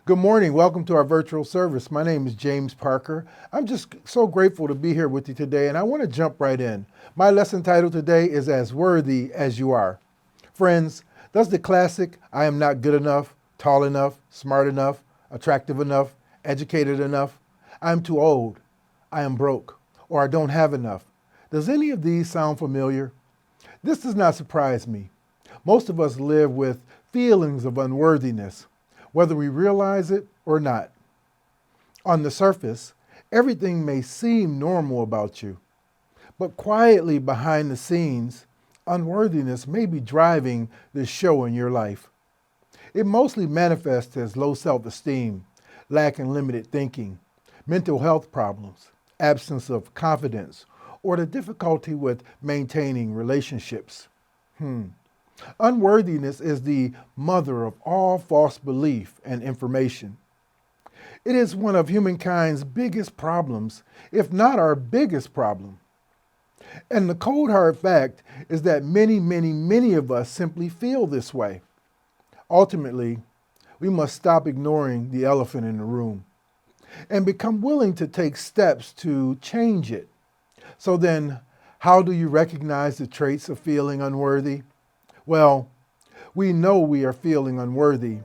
Good morning. Welcome to our virtual service. My name is James Parker. I'm just so grateful to be here with you today, and I want to jump right in. My lesson title today is As Worthy as You Are. Friends, that's the classic I am not good enough, tall enough, smart enough, attractive enough, educated enough, I'm too old, I am broke, or I don't have enough. Does any of these sound familiar? This does not surprise me. Most of us live with feelings of unworthiness, whether we realize it or not. On the surface, everything may seem normal about you, but quietly behind the scenes, unworthiness may be driving the show in your life. It mostly manifests as low self-esteem, lack in limited thinking, mental health problems, absence of confidence, or the difficulty with maintaining relationships. Unworthiness is the mother of all false belief and information. It is one of humankind's biggest problems, if not our biggest problem. And the cold hard fact is that many of us simply feel this way. Ultimately, we must stop ignoring the elephant in the room and become willing to take steps to change it. So then, how do you recognize the traits of feeling unworthy? Well, we know we are feeling unworthy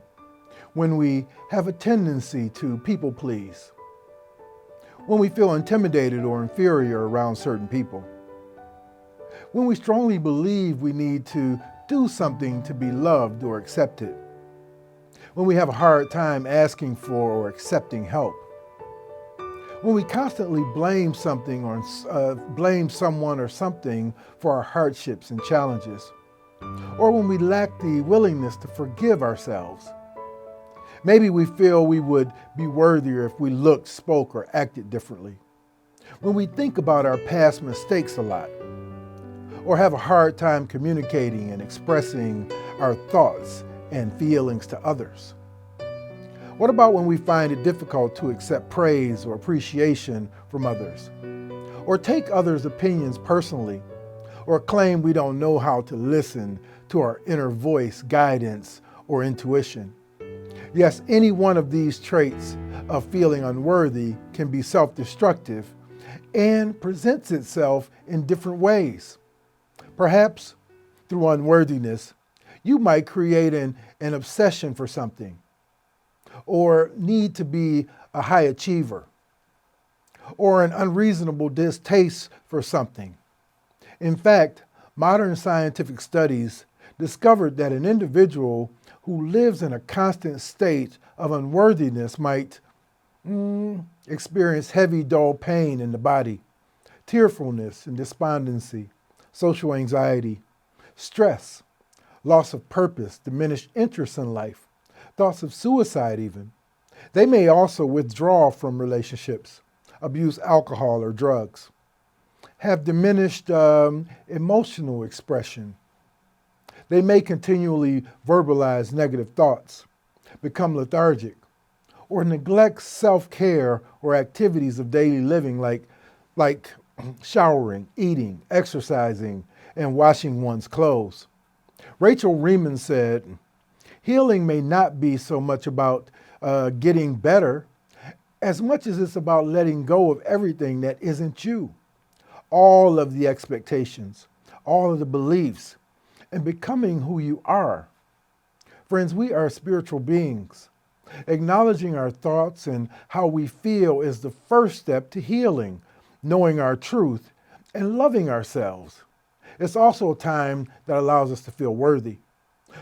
when we have a tendency to people please, when we feel intimidated or inferior around certain people, when we strongly believe we need to do something to be loved or accepted, when we have a hard time asking for or accepting help, when we constantly blame something or blame someone or something for our hardships and challenges, or when we lack the willingness to forgive ourselves. Maybe we feel we would be worthier if we looked, spoke, or acted differently. When we think about our past mistakes a lot, or have a hard time communicating and expressing our thoughts and feelings to others. What about when we find it difficult to accept praise or appreciation from others, or take others' opinions personally, or claim we don't know how to listen to our inner voice, guidance, or intuition? Yes, any one of these traits of feeling unworthy can be self-destructive and presents itself in different ways. Perhaps through unworthiness, you might create an obsession for something, or need to be a high achiever, or an unreasonable distaste for something. In fact, modern scientific studies discovered that an individual who lives in a constant state of unworthiness might experience heavy, dull pain in the body, tearfulness and despondency, social anxiety, stress, loss of purpose, diminished interest in life, thoughts of suicide even. They may also withdraw from relationships, abuse alcohol or drugs, have diminished emotional expression. They may continually verbalize negative thoughts, become lethargic, or neglect self-care or activities of daily living like showering, eating, exercising, and washing one's clothes. Rachel Remen said, "Healing may not be so much about getting better as much as it's about letting go of everything that isn't you. All of the expectations, all of the beliefs, and becoming who you are." Friends, we are spiritual beings. Acknowledging our thoughts and how we feel is the first step to healing, knowing our truth, and loving ourselves. It's also a time that allows us to feel worthy.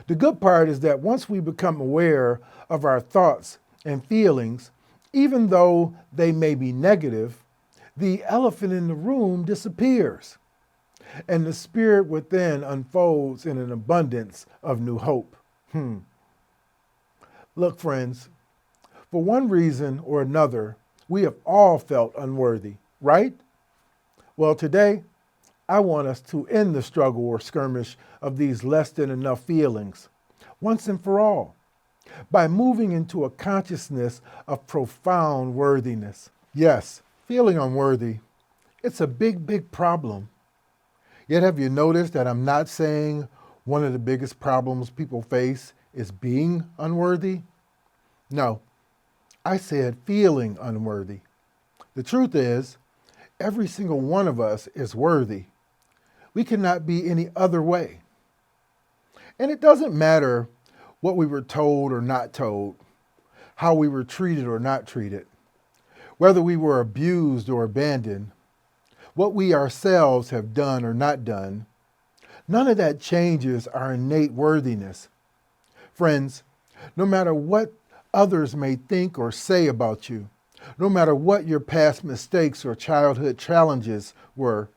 The good part is that once we become aware of our thoughts and feelings, even though they may be negative, the elephant in the room disappears, and the spirit within unfolds in an abundance of new hope. Look, friends, for one reason or another, we have all felt unworthy, right? Well, today, I want us to end the struggle or skirmish of these less than enough feelings, once and for all, by moving into a consciousness of profound worthiness. Yes, feeling unworthy, it's a big problem. Yet have you noticed that I'm not saying one of the biggest problems people face is being unworthy? No, I said feeling unworthy. The truth is, every single one of us is worthy. We cannot be any other way. And it doesn't matter what we were told or not told, how we were treated or not treated, whether we were abused or abandoned, what we ourselves have done or not done. None of that changes our innate worthiness. Friends, no matter what others may think or say about you, no matter what your past mistakes or childhood challenges were,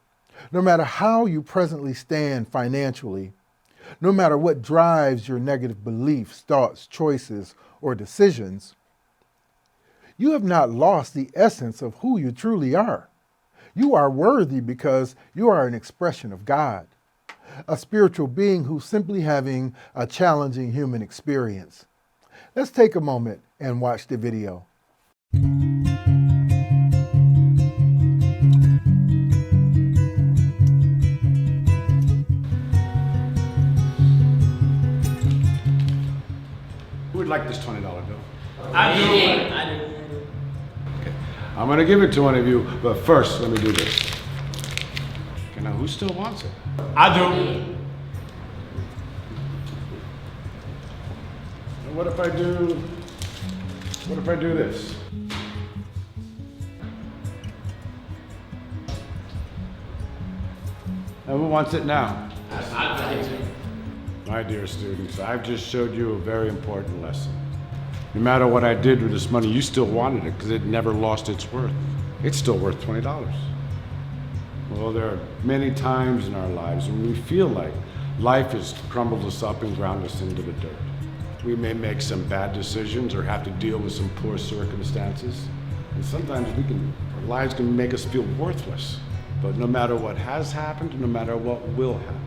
no matter how you presently stand financially, no matter what drives your negative beliefs, thoughts, choices, or decisions, you have not lost the essence of who you truly are. You are worthy because you are an expression of God, a spiritual being who's simply having a challenging human experience. Let's take a moment and watch the video. Who would like this $20 bill? I do. Okay. I'm going to give it to one of you, but first, let me do this. Okay, now who still wants it? I do. What if I do this? Now who wants it now? I do. My dear students, I've just showed you a very important lesson. No matter what I did with this money, you still wanted it because it never lost its worth. It's still worth $20. Well, there are many times in our lives when we feel like life has crumbled us up and ground us into the dirt. We may make some bad decisions or have to deal with some poor circumstances. And sometimes our lives can make us feel worthless. But no matter what has happened, no matter what will happen,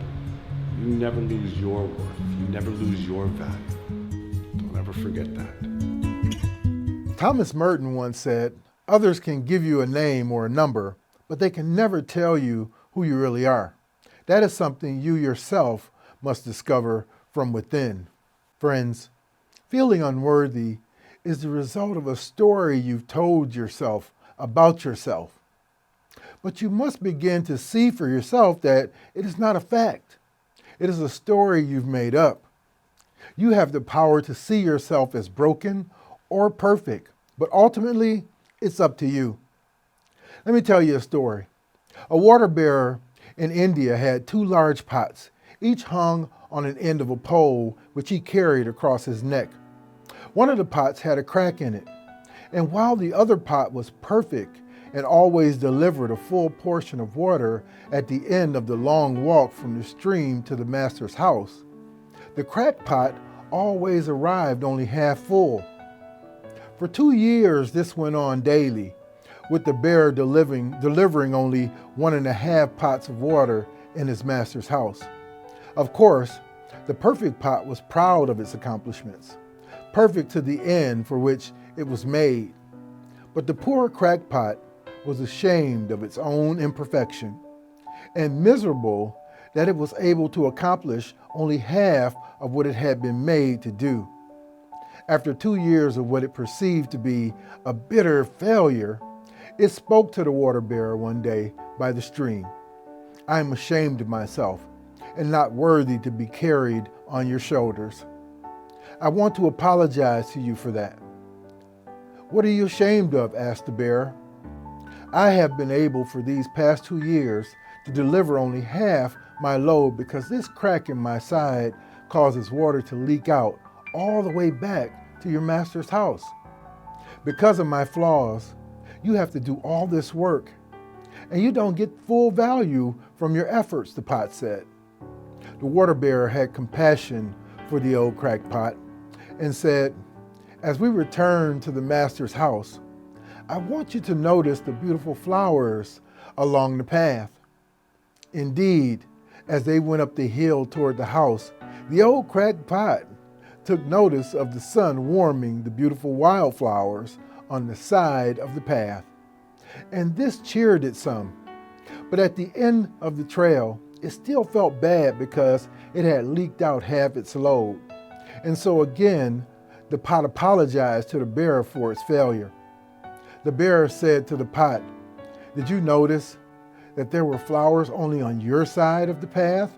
you never lose your worth. You never lose your value. Don't ever forget that. Thomas Merton once said, others can give you a name or a number, but they can never tell you who you really are. That is something you yourself must discover from within. Friends, feeling unworthy is the result of a story you've told yourself about yourself. But you must begin to see for yourself that it is not a fact. It is a story you've made up. You have the power to see yourself as broken or perfect, but ultimately, it's up to you. Let me tell you a story. A water bearer in India had two large pots, each hung on an end of a pole which he carried across his neck. One of the pots had a crack in it, and while the other pot was perfect and always delivered a full portion of water at the end of the long walk from the stream to the master's house, the cracked pot always arrived only half full. For 2 years, this went on daily, with the bearer delivering only 1.5 pots of water in his master's house. Of course, the perfect pot was proud of its accomplishments, perfect to the end for which it was made. But the poor cracked pot was ashamed of its own imperfection and miserable that it was able to accomplish only half of what it had been made to do. After 2 years of what it perceived to be a bitter failure, it spoke to the water bearer one day by the stream. I am ashamed of myself and not worthy to be carried on your shoulders. I want to apologize to you for that. What are you ashamed of? Asked the bearer. I have been able for these past 2 years to deliver only half my load because this crack in my side causes water to leak out all the way back to your master's house. Because of my flaws, you have to do all this work, and you don't get full value from your efforts, the pot said. The water bearer had compassion for the old cracked pot and said, as we returned to the master's house, I want you to notice the beautiful flowers along the path. Indeed, as they went up the hill toward the house, the old cracked pot took notice of the sun warming the beautiful wildflowers on the side of the path. And this cheered it some. But at the end of the trail, it still felt bad because it had leaked out half its load. And so again, The pot apologized to the bearer for its failure. The bearer said to the pot, "Did you notice that there were flowers only on your side of the path,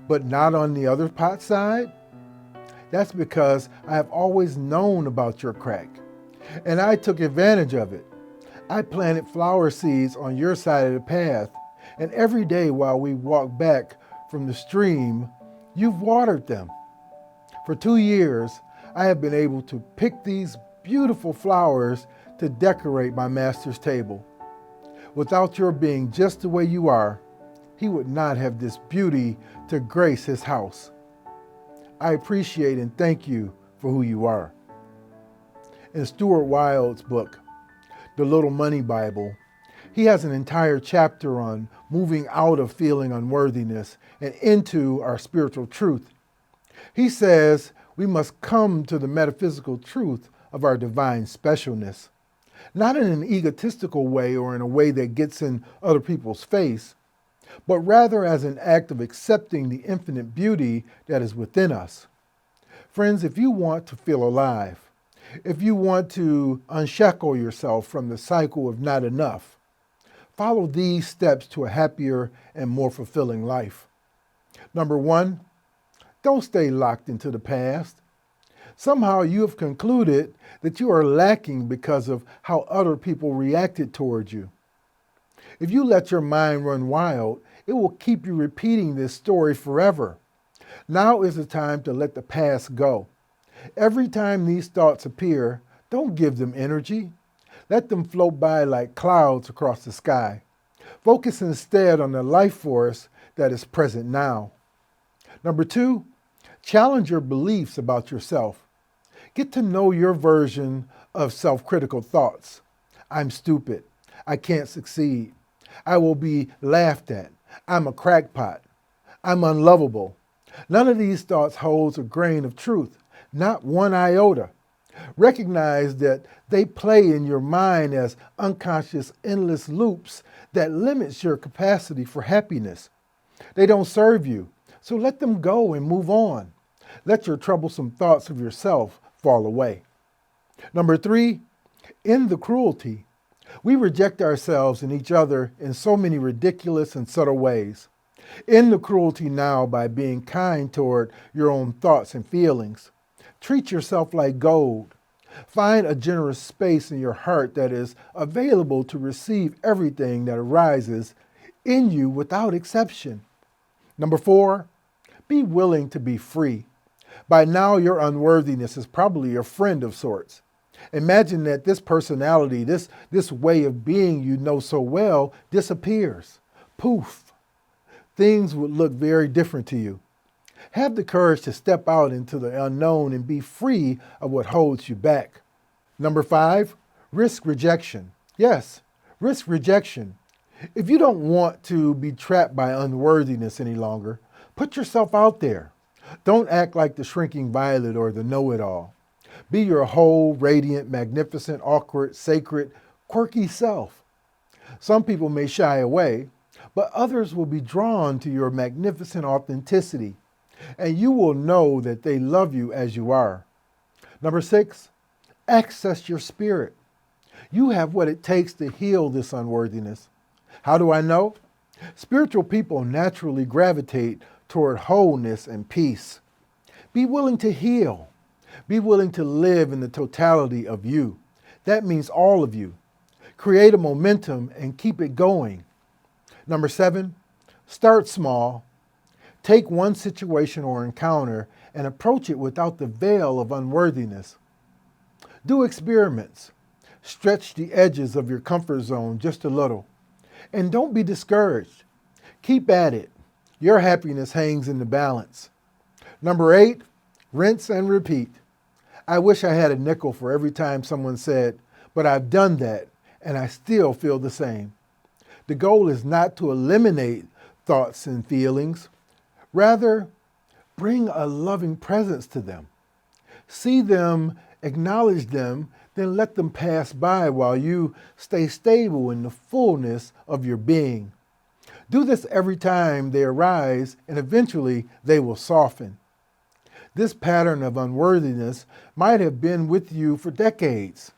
but not on the other pot's side? That's because I have always known about your crack, and I took advantage of it. I planted flower seeds on your side of the path, and every day while we walk back from the stream, you've watered them. For 2 years, I have been able to pick these beautiful flowers to decorate my master's table. Without your being just the way you are, he would not have this beauty to grace his house. I appreciate and thank you for who you are." In Stuart Wilde's book, The Little Money Bible, he has an entire chapter on moving out of feeling unworthiness and into our spiritual truth. He says we must come to the metaphysical truth of our divine specialness, not in an egotistical way or in a way that gets in other people's face, but rather as an act of accepting the infinite beauty that is within us. Friends, if you want to feel alive, if you want to unshackle yourself from the cycle of not enough, follow these steps to a happier and more fulfilling life. Number 1, don't stay locked into the past. Somehow you have concluded that you are lacking because of how other people reacted towards you. If you let your mind run wild, it will keep you repeating this story forever. Now is the time to let the past go. Every time these thoughts appear, don't give them energy. Let them float by like clouds across the sky. Focus instead on the life force that is present now. Number 2, challenge your beliefs about yourself. Get to know your version of self-critical thoughts. I'm stupid. I can't succeed. I will be laughed at. I'm a crackpot. I'm unlovable. None of these thoughts holds a grain of truth, not one iota. Recognize that they play in your mind as unconscious endless loops that limits your capacity for happiness. They don't serve you, so let them go and move on. Let your troublesome thoughts of yourself fall away. Number 3, end the cruelty. We reject ourselves and each other in so many ridiculous and subtle ways. End the cruelty now by being kind toward your own thoughts and feelings. Treat yourself like gold. Find a generous space in your heart that is available to receive everything that arises in you without exception. Number 4, be willing to be free. By now, your unworthiness is probably a friend of sorts. Imagine that this personality, this way of being you know so well, disappears. Poof. Things would look very different to you. Have the courage to step out into the unknown and be free of what holds you back. Number 5, risk rejection. Yes, risk rejection. If you don't want to be trapped by unworthiness any longer, put yourself out there. Don't act like the shrinking violet or the know-it-all. Be your whole, radiant, magnificent, awkward, sacred, quirky self. Some people may shy away, but others will be drawn to your magnificent authenticity, and you will know that they love you as you are. Number 6, access your spirit. You have what it takes to heal this unworthiness. How do I know? Spiritual people naturally gravitate toward wholeness and peace. Be willing to heal. Be willing to live in the totality of you. That means all of you. Create a momentum and keep it going. Number 7, start small. Take one situation or encounter and approach it without the veil of unworthiness. Do experiments. Stretch the edges of your comfort zone just a little. And don't be discouraged. Keep at it. Your happiness hangs in the balance. Number 8, rinse and repeat. I wish I had a nickel for every time someone said, but I've done that and I still feel the same. The goal is not to eliminate thoughts and feelings. Rather, bring a loving presence to them. See them, acknowledge them, then let them pass by while you stay stable in the fullness of your being. Do this every time they arise, and eventually they will soften. This pattern of unworthiness might have been with you for decades.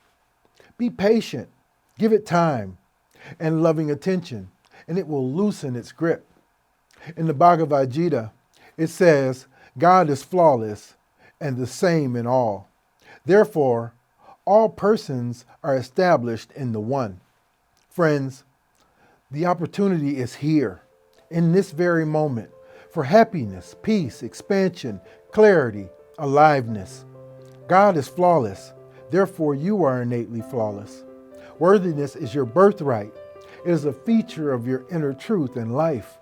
Be patient, give it time and loving attention, and it will loosen its grip. In the Bhagavad Gita, it says, God is flawless and the same in all. Therefore, all persons are established in the one. Friends, the opportunity is here, in this very moment, for happiness, peace, expansion, clarity, aliveness. God is flawless. Therefore, you are innately flawless. Worthiness is your birthright. It is a feature of your inner truth and life.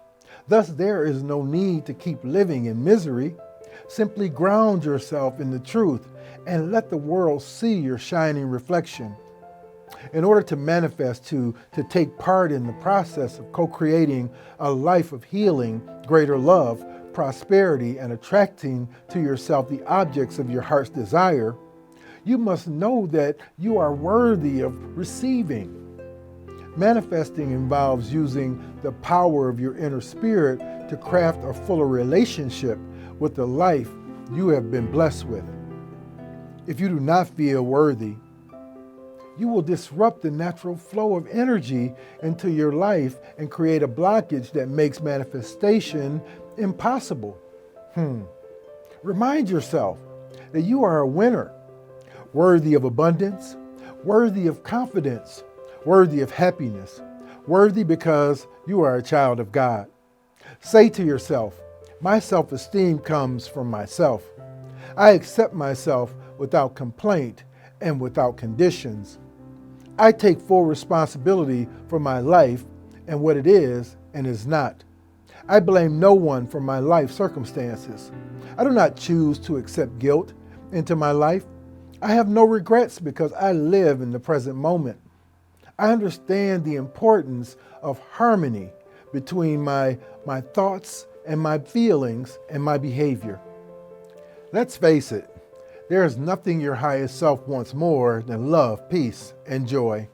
Thus, there is no need to keep living in misery. Simply ground yourself in the truth and let the world see your shining reflection. In order to manifest, to take part in the process of co-creating a life of healing, greater love, prosperity, and attracting to yourself the objects of your heart's desire, you must know that you are worthy of receiving. Manifesting involves using the power of your inner spirit to craft a fuller relationship with the life you have been blessed with. If you do not feel worthy, you will disrupt the natural flow of energy into your life and create a blockage that makes manifestation impossible. Remind yourself that you are a winner, worthy of abundance, worthy of confidence, worthy of happiness, worthy because you are a child of God. Say to yourself, my self-esteem comes from myself. I accept myself without complaint and without conditions. I take full responsibility for my life and what it is and is not. I blame no one for my life circumstances. I do not choose to accept guilt into my life. I have no regrets because I live in the present moment. I understand the importance of harmony between my thoughts and my feelings and my behavior. Let's face it, there is nothing your highest self wants more than love, peace, and joy.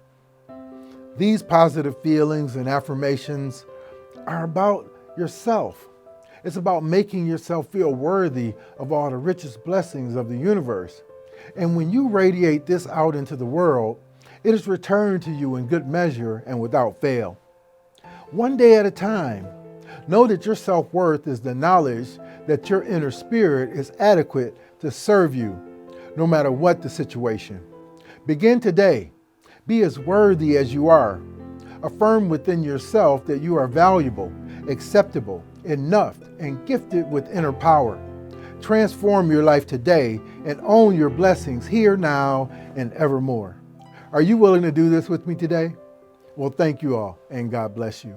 These positive feelings and affirmations are about yourself. It's about making yourself feel worthy of all the richest blessings of the universe. And when you radiate this out into the world, it is returned to you in good measure and without fail. One day at a time, know that your self-worth is the knowledge that your inner spirit is adequate to serve you, no matter what the situation. Begin today. Be as worthy as you are. Affirm within yourself that you are valuable, acceptable, enough, and gifted with inner power. Transform your life today and own your blessings here, now, and evermore. Are you willing to do this with me today? Well, thank you all, and God bless you.